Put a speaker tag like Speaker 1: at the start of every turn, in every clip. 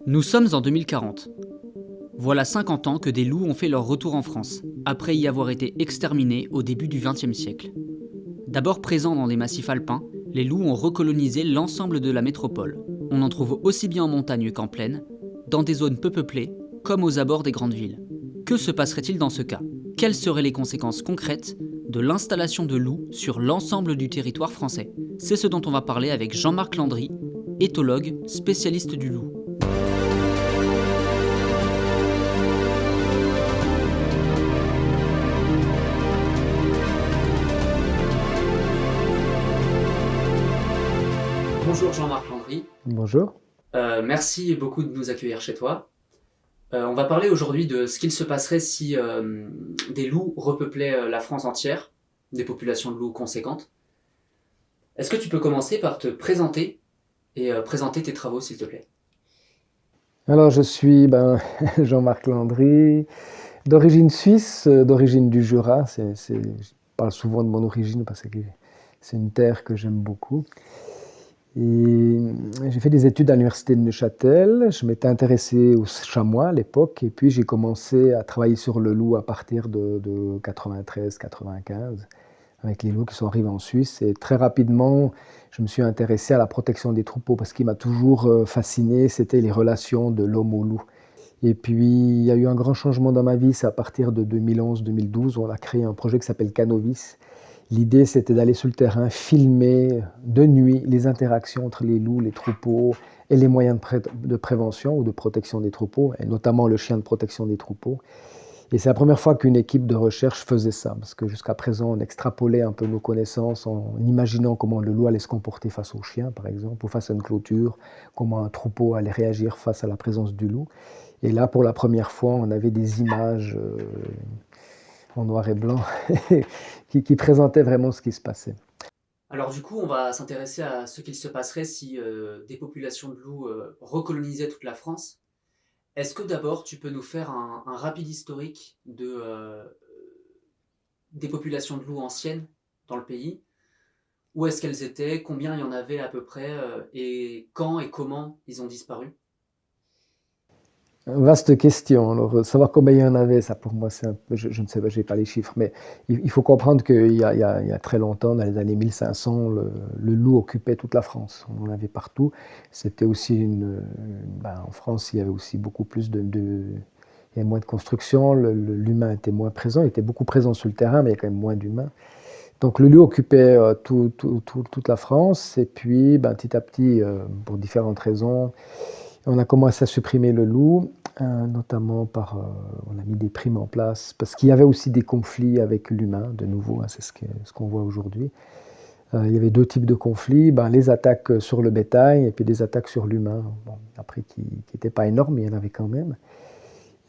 Speaker 1: Nous sommes en 2040. Voilà 50 ans que des loups ont fait leur retour en France, après y avoir été exterminés au début du XXe siècle. D'abord présents dans les massifs alpins, les loups ont recolonisé l'ensemble de la métropole. On en trouve aussi bien en montagne qu'en plaine, dans des zones peu peuplées, comme aux abords des grandes villes. Que se passerait-il dans ce cas? Quelles seraient les conséquences concrètes de l'installation de loups sur l'ensemble du territoire français? C'est ce dont on va parler avec Jean-Marc Landry, éthologue, spécialiste du loup. Bonjour Jean-Marc Landry.
Speaker 2: Bonjour.
Speaker 1: Merci beaucoup de nous accueillir chez toi. On va parler aujourd'hui de ce qu'il se passerait si des loups repeuplaient la France entière, des populations de loups conséquentes. Est-ce que tu peux commencer par te présenter et présenter tes travaux, s'il te plaît?
Speaker 2: Alors, je suis Jean-Marc Landry, d'origine suisse, d'origine du Jura. Je parle souvent de mon origine parce que c'est une terre que j'aime beaucoup. Et j'ai fait des études à l'université de Neuchâtel. Je m'étais intéressé aux chamois à l'époque. Et puis, j'ai commencé à travailler sur le loup à partir de 93-95, avec les loups qui sont arrivés en Suisse. Et très rapidement, je me suis intéressé à la protection des troupeaux parce qu'il m'a toujours fasciné, c'était les relations de l'homme au loup. Et puis, il y a eu un grand changement dans ma vie, c'est à partir de 2011-2012, on a créé un projet qui s'appelle Canovis. L'idée, c'était d'aller sur le terrain, filmer de nuit les interactions entre les loups, les troupeaux et les moyens de prévention ou de protection des troupeaux, et notamment le chien de protection des troupeaux. Et c'est la première fois qu'une équipe de recherche faisait ça, parce que jusqu'à présent, on extrapolait un peu nos connaissances en imaginant comment le loup allait se comporter face au chien, par exemple, ou face à une clôture, comment un troupeau allait réagir face à la présence du loup. Et là, pour la première fois, on avait des images en noir et blanc qui présentaient vraiment ce qui se passait.
Speaker 1: Alors du coup, on va s'intéresser à ce qu'il se passerait si des populations de loups recolonisaient toute la France. Est-ce que d'abord tu peux nous faire un rapide historique des populations de loups anciennes dans le pays? Où est-ce qu'elles étaient? Combien il y en avait à peu près? Et quand et comment ils ont disparu?
Speaker 2: Vaste question. Alors, savoir combien il y en avait, ça pour moi, c'est un peu, je ne sais pas, je n'ai pas les chiffres, mais il faut comprendre qu'il y a très longtemps, dans les années 1500, le loup occupait toute la France. On en avait partout. C'était aussi en France, il y avait aussi beaucoup plus il y avait moins de construction, l'humain était moins présent, il était beaucoup présent sur le terrain, mais il y a quand même moins d'humains. Donc le loup occupait toute la France, et puis petit à petit, pour différentes raisons, on a commencé à supprimer le loup, notamment on a mis des primes en place, parce qu'il y avait aussi des conflits avec l'humain, de nouveau, hein, c'est ce qu'on voit aujourd'hui. Il y avait deux types de conflits, les attaques sur le bétail et puis des attaques sur l'humain, bon, après qui n'étaient pas énormes, mais il y en avait quand même.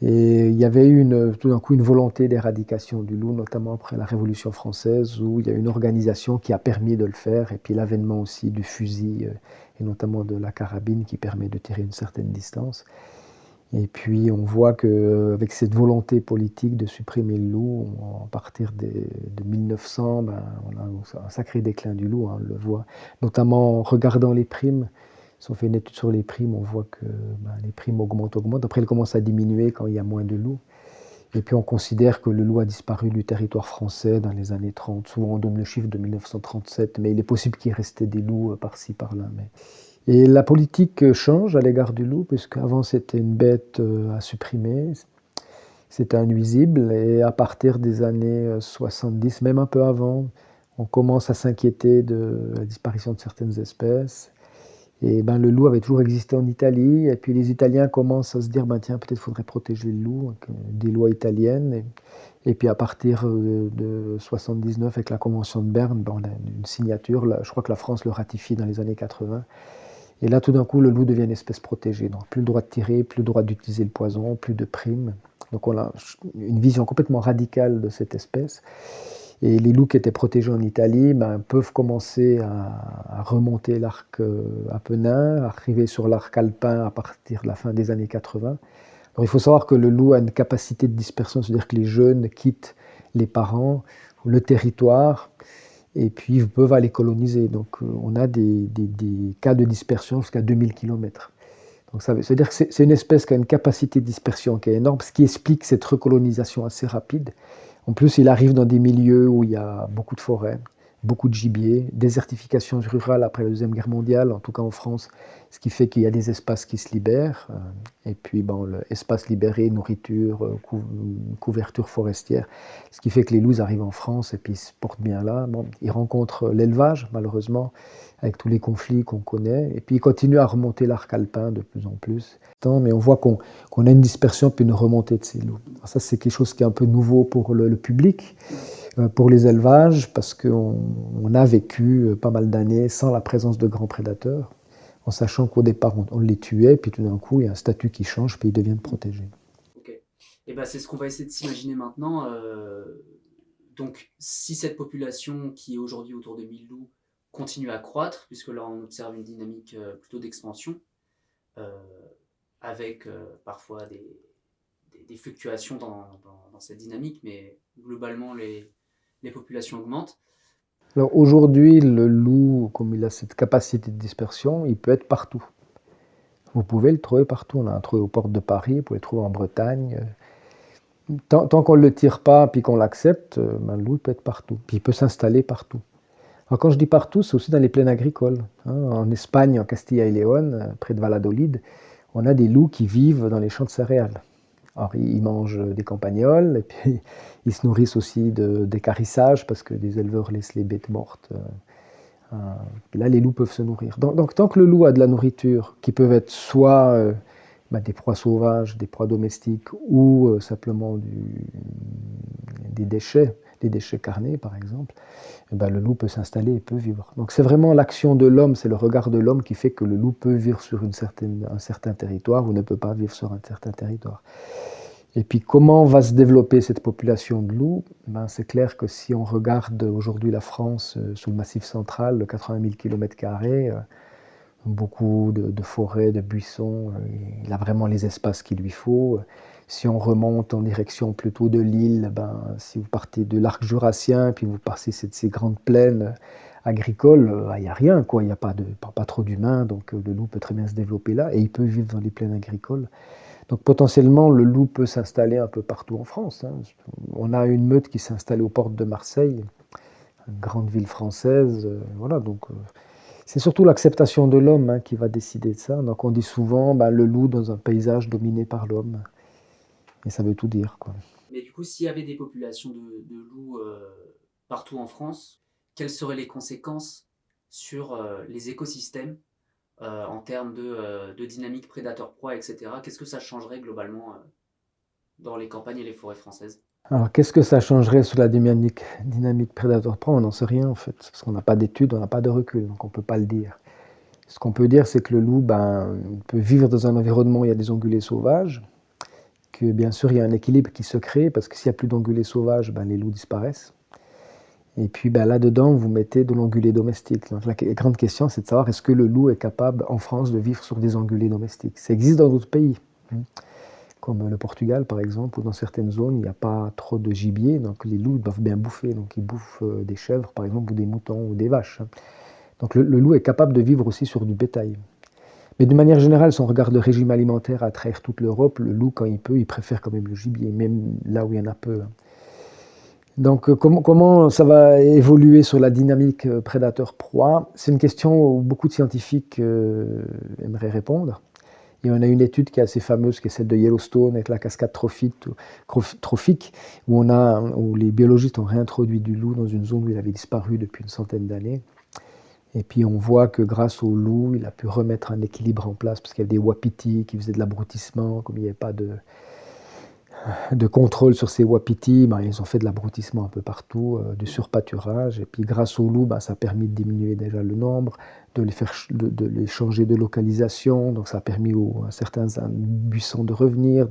Speaker 2: Et il y avait eu tout d'un coup une volonté d'éradication du loup, notamment après la Révolution française, où il y a une organisation qui a permis de le faire, et puis l'avènement aussi du fusil, et notamment de la carabine qui permet de tirer une certaine distance. Et puis on voit qu'avec cette volonté politique de supprimer le loup, à partir de 1900, on a un sacré déclin du loup, hein, on le voit, notamment en regardant les primes. Si on fait une étude sur les primes, on voit que les primes augmentent. Après, elles commencent à diminuer quand il y a moins de loups. Et puis on considère que le loup a disparu du territoire français dans les années 30. Souvent on donne le chiffre de 1937, mais il est possible qu'il restait des loups par-ci, par-là. Et la politique change à l'égard du loup, puisqu'avant c'était une bête à supprimer, c'était un nuisible, et à partir des années 70, même un peu avant, on commence à s'inquiéter de la disparition de certaines espèces. Et le loup avait toujours existé en Italie, et puis les Italiens commencent à se dire, tiens, peut-être faudrait protéger le loup, avec des lois italiennes. Et puis à partir de 79, avec la Convention de Berne, on a une signature, là, je crois que la France le ratifie dans les années 80. Et là, tout d'un coup, le loup devient une espèce protégée. Donc plus le droit de tirer, plus le droit d'utiliser le poison, plus de primes. Donc on a une vision complètement radicale de cette espèce. Et les loups qui étaient protégés en Italie peuvent commencer à remonter l'arc apennin, arriver sur l'arc alpin à partir de la fin des années 80. Alors, il faut savoir que le loup a une capacité de dispersion, c'est-à-dire que les jeunes quittent les parents, le territoire, et puis ils peuvent aller coloniser. Donc on a des cas de dispersion jusqu'à 2000 km. Donc ça veut dire que c'est une espèce qui a une capacité de dispersion qui est énorme, ce qui explique cette recolonisation assez rapide. En plus, il arrive dans des milieux où il y a beaucoup de forêts, beaucoup de gibier, désertification rurale après la Deuxième Guerre mondiale, en tout cas en France, ce qui fait qu'il y a des espaces qui se libèrent. Et puis, bon, l'espace libéré, nourriture, couverture forestière, ce qui fait que les loups arrivent en France et puis ils se portent bien là. Bon, ils rencontrent l'élevage, malheureusement, avec tous les conflits qu'on connaît. Et puis, ils continuent à remonter l'arc alpin de plus en plus. Mais on voit qu'on a une dispersion puis une remontée de ces loups. Alors ça, c'est quelque chose qui est un peu nouveau pour le public, pour les élevages, parce qu'on a vécu pas mal d'années sans la présence de grands prédateurs, en sachant qu'au départ, on les tuait, puis tout d'un coup, il y a un statut qui change, puis ils deviennent protégés.
Speaker 1: Ok. Et ben c'est ce qu'on va essayer de s'imaginer maintenant. Donc, si cette population qui est aujourd'hui autour de 1000 loups continue à croître, puisque là on observe une dynamique plutôt d'expansion, euh, avec parfois des fluctuations dans cette dynamique, mais globalement les populations augmentent.
Speaker 2: Alors aujourd'hui, le loup, comme il a cette capacité de dispersion, il peut être partout. Vous pouvez le trouver partout. On a un trouvé aux portes de Paris, vous pouvez le trouver en Bretagne. Tant qu'on ne le tire pas puis qu'on l'accepte, le loup peut être partout. Puis il peut s'installer partout. Alors quand je dis partout, c'est aussi dans les plaines agricoles. En Espagne, en Castilla et Léon, près de Valladolid, on a des loups qui vivent dans les champs de céréales. Alors ils mangent des campagnols et puis ils se nourrissent aussi d'écarissage parce que des éleveurs laissent les bêtes mortes. Là, les loups peuvent se nourrir. Donc tant que le loup a de la nourriture, qui peuvent être soit des proies sauvages, des proies domestiques ou simplement des déchets carnés par exemple, le loup peut s'installer et peut vivre. Donc c'est vraiment l'action de l'homme, c'est le regard de l'homme qui fait que le loup peut vivre sur un certain territoire ou ne peut pas vivre sur un certain territoire. Et puis comment va se développer cette population de loups? C'est clair que si on regarde aujourd'hui la France sous le Massif central, de 80 000 km², beaucoup de forêts, de buissons, il a vraiment les espaces qu'il lui faut. Si on remonte en direction plutôt de l'île, si vous partez de l'arc jurassien, puis vous passez ces grandes plaines agricoles, il n'y a rien, quoi. Il n'y a pas trop d'humains, donc le loup peut très bien se développer là, et il peut vivre dans les plaines agricoles. Donc potentiellement, le loup peut s'installer un peu partout en France. On a une meute qui s'est installée aux portes de Marseille, une grande ville française. Voilà, donc c'est surtout l'acceptation de l'homme qui va décider de ça. Donc on dit souvent le loup dans un paysage dominé par l'homme. Et ça veut tout dire, quoi.
Speaker 1: Mais du coup, s'il y avait des populations de loups partout en France, quelles seraient les conséquences sur les écosystèmes en termes de dynamique prédateur-proie, etc. Qu'est-ce que ça changerait globalement dans les campagnes et les forêts françaises?
Speaker 2: Alors qu'est-ce que ça changerait sur la dynamique prédateur-proie? On n'en sait rien en fait, parce qu'on n'a pas d'études, on n'a pas de recul, donc on ne peut pas le dire. Ce qu'on peut dire, c'est que le loup peut vivre dans un environnement où il y a des ongulés sauvages, que bien sûr il y a un équilibre qui se crée, parce que s'il n'y a plus d'ongulés sauvages, les loups disparaissent. Et puis là-dedans, vous mettez de l'ongulé domestique. Donc la grande question, c'est de savoir est-ce que le loup est capable, en France, de vivre sur des ongulés domestiques. Ça existe dans d'autres pays, comme le Portugal par exemple, où dans certaines zones, il n'y a pas trop de gibier, donc les loups doivent bien bouffer. Donc ils bouffent des chèvres par exemple, ou des moutons, ou des vaches. Donc le loup est capable de vivre aussi sur du bétail. Mais d'une manière générale, si on regarde le régime alimentaire à travers toute l'Europe, le loup, quand il peut, il préfère quand même le gibier, même là où il y en a peu. Donc comment ça va évoluer sur la dynamique prédateur-proie? C'est une question où beaucoup de scientifiques aimeraient répondre. Et on a une étude qui est assez fameuse, qui est celle de Yellowstone, avec la cascade trophique, où les biologistes ont réintroduit du loup dans une zone où il avait disparu depuis une centaine d'années. Et puis on voit que grâce au loup, il a pu remettre un équilibre en place, parce qu'il y avait des wapitis qui faisaient de l'abrutissement, comme il n'y avait pas de contrôle sur ces wapitis, ils ont fait de l'abrutissement un peu partout, du surpâturage. Et puis grâce au loup, ça a permis de diminuer déjà le nombre, de les changer de localisation. Donc ça a permis à certains buissons de revenir,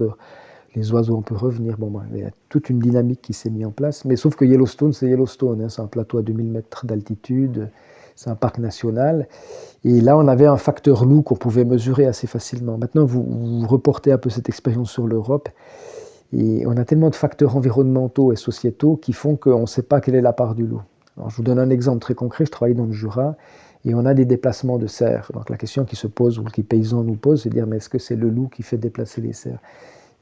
Speaker 2: les oiseaux on peut revenir. Il y a toute une dynamique qui s'est mise en place. Mais sauf que Yellowstone, c'est Yellowstone. C'est un plateau à 2000 mètres d'altitude. C'est un parc national. Et là, on avait un facteur loup qu'on pouvait mesurer assez facilement. Maintenant, vous reportez un peu cette expérience sur l'Europe. Et on a tellement de facteurs environnementaux et sociétaux qui font qu'on ne sait pas quelle est la part du loup. Alors, je vous donne un exemple très concret, je travaille dans le Jura et on a des déplacements de cerfs. Donc la question qui se pose ou que les paysans nous posent, c'est de dire mais est-ce que c'est le loup qui fait déplacer les cerfs?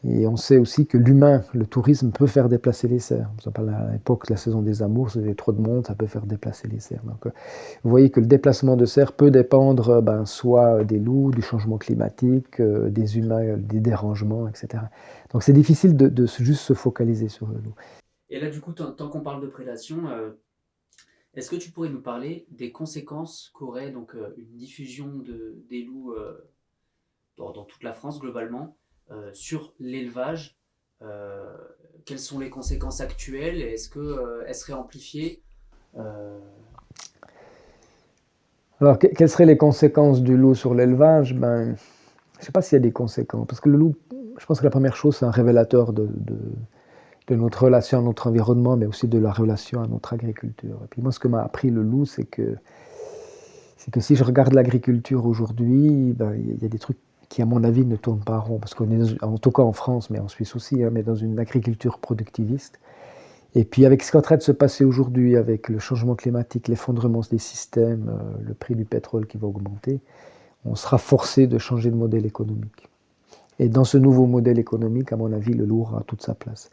Speaker 2: Et on sait aussi que l'humain, le tourisme peut faire déplacer les cerfs. On parle à l'époque de la saison des amours, si vous avez trop de monde, ça peut faire déplacer les cerfs. Donc, vous voyez que le déplacement de cerfs peut dépendre soit des loups, du changement climatique, des humains, des dérangements, etc. Donc c'est difficile de juste se focaliser sur le loup.
Speaker 1: Et là, du coup, tant qu'on parle de prédation, est-ce que tu pourrais nous parler des conséquences qu'aurait donc une diffusion des loups dans toute la France globalement sur l'élevage? euh, Quelles sont les conséquences actuelles et est-ce qu'elles seraient amplifiées? Euh,
Speaker 2: Alors, quelles seraient les conséquences du loup sur l'élevage? Je ne sais pas s'il y a des conséquences, parce que le loup, je pense que la première chose, c'est un révélateur de notre relation à notre environnement, mais aussi de la relation à notre agriculture. Et puis moi, ce que m'a appris le loup, c'est que si je regarde l'agriculture aujourd'hui, il y a des trucs qui, à mon avis, ne tournent pas rond, parce qu'on est, en tout cas en France, mais en Suisse aussi, hein, mais dans une agriculture productiviste. Et puis avec ce qui est en train de se passer aujourd'hui, avec le changement climatique, l'effondrement des systèmes, le prix du pétrole qui va augmenter, on sera forcé de changer de modèle économique. Et dans ce nouveau modèle économique, à mon avis, le loup aura toute sa place.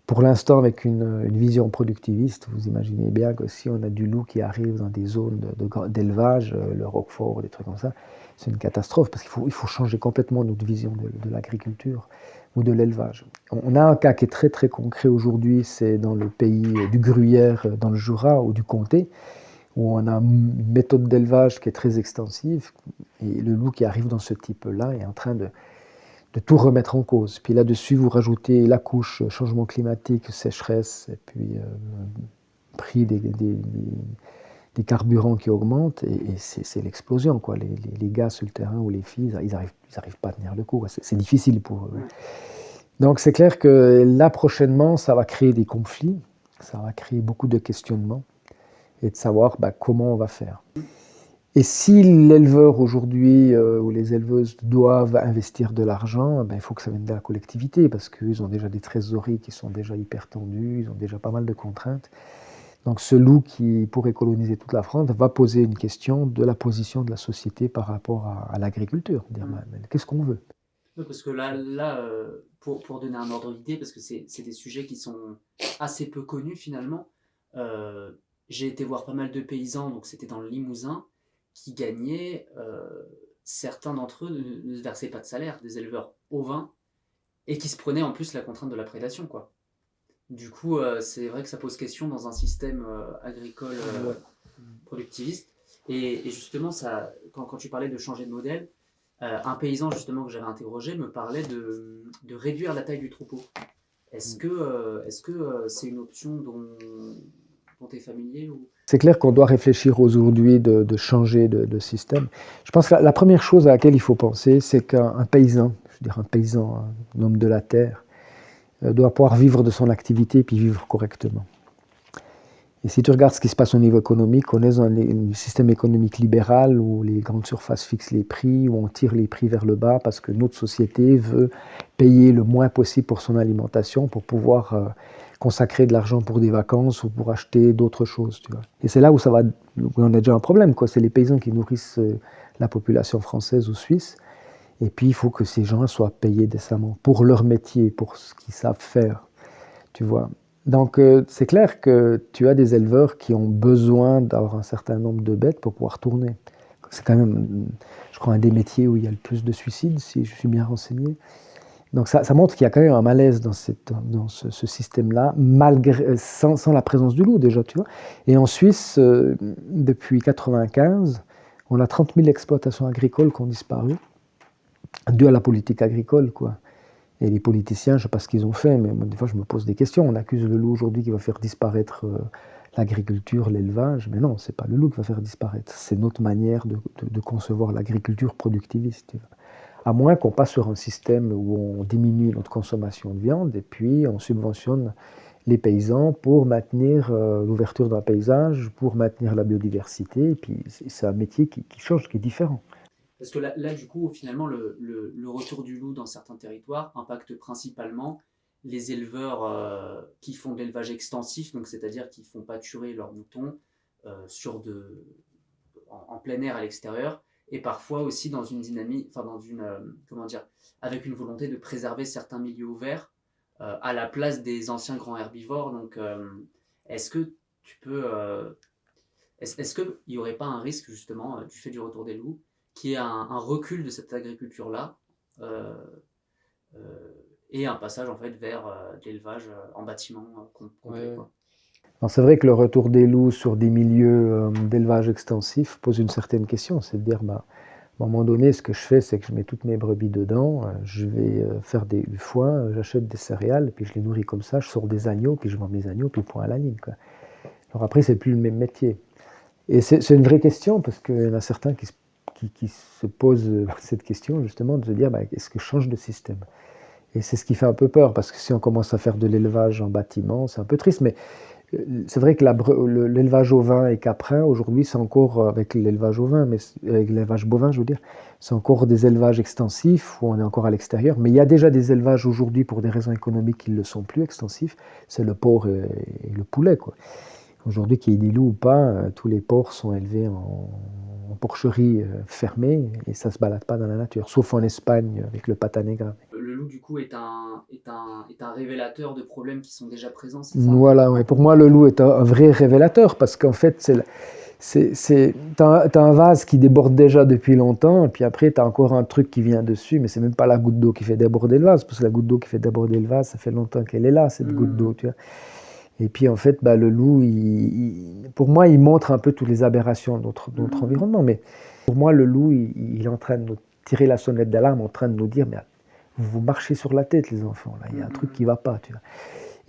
Speaker 2: Pour l'instant, avec une vision productiviste, vous imaginez bien que si on a du loup qui arrive dans des zones d'élevage, le roquefort, des trucs comme ça, c'est une catastrophe parce qu'il faut changer complètement notre vision de l'agriculture ou de l'élevage. On a un cas qui est très très concret aujourd'hui, c'est dans le pays du Gruyère, dans le Jura ou du Comté, où on a une méthode d'élevage qui est très extensive et le loup qui arrive dans ce type-là est en train de tout remettre en cause. Puis là-dessus, vous rajoutez la couche changement climatique, sécheresse, et puis prix des carburants qui augmentent, et c'est l'explosion, quoi. Les gars sur le terrain ou les filles, ils n'arrivent pas à tenir le coup. C'est difficile pour eux. Donc c'est clair que là, prochainement, ça va créer des conflits, ça va créer beaucoup de questionnements, et de savoir comment on va faire. Et si l'éleveur aujourd'hui ou les éleveuses doivent investir de l'argent, il faut que ça vienne de la collectivité parce qu'ils ont déjà des trésoreries qui sont déjà hyper tendues, ils ont déjà pas mal de contraintes. Donc ce loup qui pourrait coloniser toute la France va poser une question de la position de la société par rapport à l'agriculture. Dire, qu'est-ce qu'on veut?
Speaker 1: Parce que pour donner un ordre d'idée, parce que c'est des sujets qui sont assez peu connus finalement, euh, j'ai été voir pas mal de paysans, donc c'était dans le Limousin, qui gagnaient, certains d'entre eux ne se versaient pas de salaire, des éleveurs ovins, et qui se prenaient en plus la contrainte de la prédation, quoi. Du coup, c'est vrai que ça pose question dans un système agricole productiviste. Et justement, quand tu parlais de changer de modèle, un paysan justement que j'avais interrogé me parlait de réduire la taille du troupeau. Est-ce que c'est une option dont tu es familier ou...
Speaker 2: C'est clair qu'on doit réfléchir aujourd'hui de changer de système. Je pense que la première chose à laquelle il faut penser, c'est qu'un paysan, je veux dire un paysan, un homme de la terre, doit pouvoir vivre de son activité et puis vivre correctement. Et si tu regardes ce qui se passe au niveau économique, on est dans un système économique libéral où les grandes surfaces fixent les prix, où on tire les prix vers le bas parce que notre société veut payer le moins possible pour son alimentation pour pouvoir consacrer de l'argent pour des vacances ou pour acheter d'autres choses. Tu vois. Et c'est là où on a déjà un problème, quoi. C'est les paysans qui nourrissent la population française ou suisse. Et puis il faut que ces gens soient payés décemment pour leur métier, pour ce qu'ils savent faire. Tu vois. Donc c'est clair que tu as des éleveurs qui ont besoin d'avoir un certain nombre de bêtes pour pouvoir tourner. C'est quand même, je crois, un des métiers où il y a le plus de suicides, si je suis bien renseigné. Donc ça montre qu'il y a quand même un malaise dans ce système-là, sans la présence du loup déjà, tu vois. Et en Suisse, depuis 1995, on a 30 000 exploitations agricoles qui ont disparu, dû à la politique agricole, quoi. Et les politiciens, je ne sais pas ce qu'ils ont fait, mais moi, des fois je me pose des questions. On accuse le loup aujourd'hui qui va faire disparaître l'agriculture, l'élevage, mais non, ce n'est pas le loup qui va faire disparaître. C'est notre manière de concevoir l'agriculture productiviste. À moins qu'on passe sur un système où on diminue notre consommation de viande et puis on subventionne les paysans pour maintenir l'ouverture d'un paysage, pour maintenir la biodiversité. Et puis c'est un métier qui change, qui est différent.
Speaker 1: Parce que là, du coup, finalement, le retour du loup dans certains territoires impacte principalement les éleveurs qui font de l'élevage extensif, donc c'est-à-dire qui ne font pâturer leurs moutons en plein air à l'extérieur, et parfois aussi dans une dynamique, enfin dans une, comment dire, avec une volonté de préserver certains milieux ouverts à la place des anciens grands herbivores. Donc, est-ce que tu peux, est-ce qu'il n'y aurait pas un risque justement du fait du retour des loups, qui est un recul de cette agriculture-là euh, euh, et un passage en fait vers de l'élevage en bâtiment complet,
Speaker 2: Ouais.
Speaker 1: quoi.
Speaker 2: Alors, c'est vrai que le retour des loups sur des milieux d'élevage extensif pose une certaine question, c'est de dire, bah, à un moment donné, ce que je fais, c'est que je mets toutes mes brebis dedans, je vais faire du foin, j'achète des céréales, puis je les nourris comme ça, je sors des agneaux, puis je vends mes agneaux, puis point à la ligne, quoi. Alors après, c'est plus le même métier. Et c'est une vraie question, parce qu'il y en a certains qui se posent cette question, justement, de se dire, bah, est-ce que je change de système? Et c'est ce qui fait un peu peur, parce que si on commence à faire de l'élevage en bâtiment, c'est un peu triste, mais c'est vrai que l'élevage ovin et caprin, aujourd'hui, c'est encore, avec l'élevage ovin, mais avec l'élevage bovin, je veux dire, c'est encore des élevages extensifs où on est encore à l'extérieur. Mais il y a déjà des élevages aujourd'hui, pour des raisons économiques, qui ne le sont plus extensifs. C'est le porc et le poulet, quoi. Aujourd'hui, qu'il y ait des loups ou pas, tous les porcs sont élevés en porcherie fermée et ça ne se balade pas dans la nature, sauf en Espagne avec le pata negra.
Speaker 1: Le loup, du coup, est un révélateur de problèmes qui sont déjà présents, c'est ça?
Speaker 2: Voilà, ouais. Pour moi, le loup est un vrai révélateur parce qu'en fait, t'as un vase qui déborde déjà depuis longtemps, et puis après, tu as encore un truc qui vient dessus, mais c'est même pas la goutte d'eau qui fait déborder le vase, parce que la goutte d'eau qui fait déborder le vase, ça fait longtemps qu'elle est là, cette goutte d'eau, tu vois. Et puis en fait, bah, le loup, pour moi, il montre un peu toutes les aberrations de notre environnement, mais pour moi, le loup, il est en train de nous tirer la sonnette d'alarme, en train de nous dire, mais vous marchez sur la tête, les enfants, là, il y a un truc qui va pas, tu vois.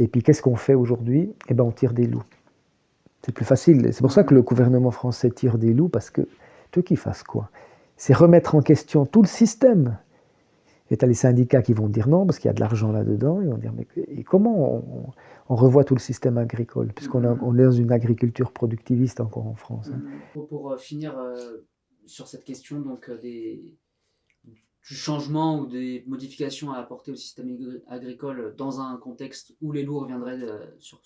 Speaker 2: Et puis qu'est-ce qu'on fait aujourd'hui? Eh ben, on tire des loups. C'est plus facile. C'est pour ça que le gouvernement français tire des loups, parce que tu veux qu'ils fassent quoi? C'est remettre en question tout le système. Et tu as les syndicats qui vont dire non, parce qu'il y a de l'argent là-dedans. Ils vont dire, mais et comment on revoit tout le système agricole, puisqu'on est dans une agriculture productiviste encore en France, hein.
Speaker 1: Pour finir sur cette question donc, du changement ou des modifications à apporter au système agricole dans un contexte où les loups reviendraient sur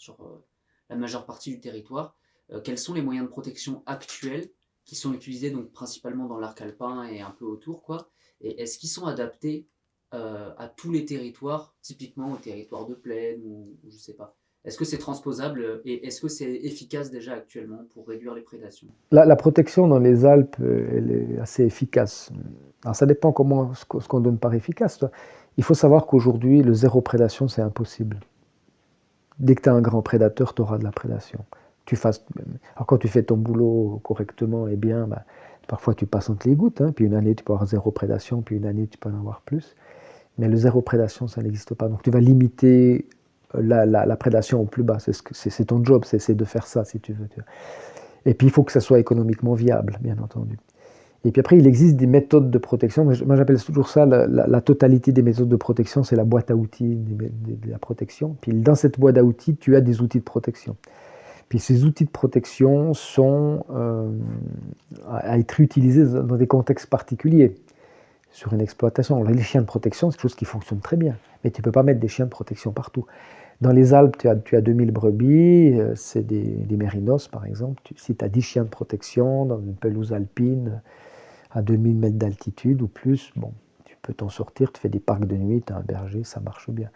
Speaker 1: la majeure partie du territoire, quels sont les moyens de protection actuels qui sont utilisés donc principalement dans l'arc alpin et un peu autour, quoi, et est-ce qu'ils sont adaptés à tous les territoires, typiquement aux territoires de plaine ou je sais pas. Est-ce que c'est transposable et est-ce que c'est efficace déjà actuellement pour réduire les prédations?
Speaker 2: La protection dans les Alpes, elle est assez efficace. Alors ça dépend ce qu'on donne par efficace. Il faut savoir qu'aujourd'hui, le zéro prédation, c'est impossible. Dès que tu as un grand prédateur, tu auras de la prédation. Alors quand tu fais ton boulot correctement et bien, bah, parfois tu passes entre les gouttes, hein, puis une année tu peux avoir zéro prédation, puis une année tu peux en avoir plus. Mais le zéro prédation, ça n'existe pas. Donc tu vas limiter la prédation au plus bas. C'est ton job, c'est de faire ça si tu veux. Et puis il faut que ça soit économiquement viable, bien entendu. Et puis après, il existe des méthodes de protection. Moi, j'appelle toujours ça la totalité des méthodes de protection, c'est la boîte à outils de la protection. Puis dans cette boîte à outils, tu as des outils de protection. Puis ces outils de protection sont à être utilisés dans des contextes particuliers, sur une exploitation. Les chiens de protection, c'est quelque chose qui fonctionne très bien, mais tu ne peux pas mettre des chiens de protection partout. Dans les Alpes, tu as 2000 brebis, c'est des mérinos par exemple. Si tu as 10 chiens de protection dans une pelouse alpine, à 2000 mètres d'altitude ou plus, bon, tu peux t'en sortir, tu fais des parcs de nuit, tu as un berger, ça marche bien.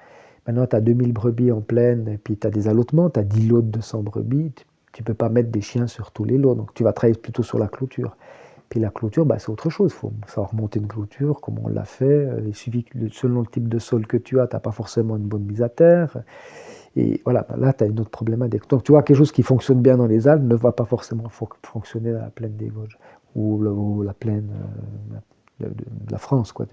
Speaker 2: Maintenant, tu as 2000 brebis en plaine, et puis tu as des allottements, tu as 10 lots de 200 brebis, tu ne peux pas mettre des chiens sur tous les lots, donc tu vas travailler plutôt sur la clôture. Puis la clôture, bah, c'est autre chose, il faut savoir monter une clôture, comment on l'a fait, il suffit que selon le type de sol que tu n'as pas forcément une bonne mise à terre. Et voilà, là, tu as une autre problématique. Donc tu vois, quelque chose qui fonctionne bien dans les Alpes ne va pas forcément fonctionner dans la plaine des Vosges ou la plaine de la France, quoi.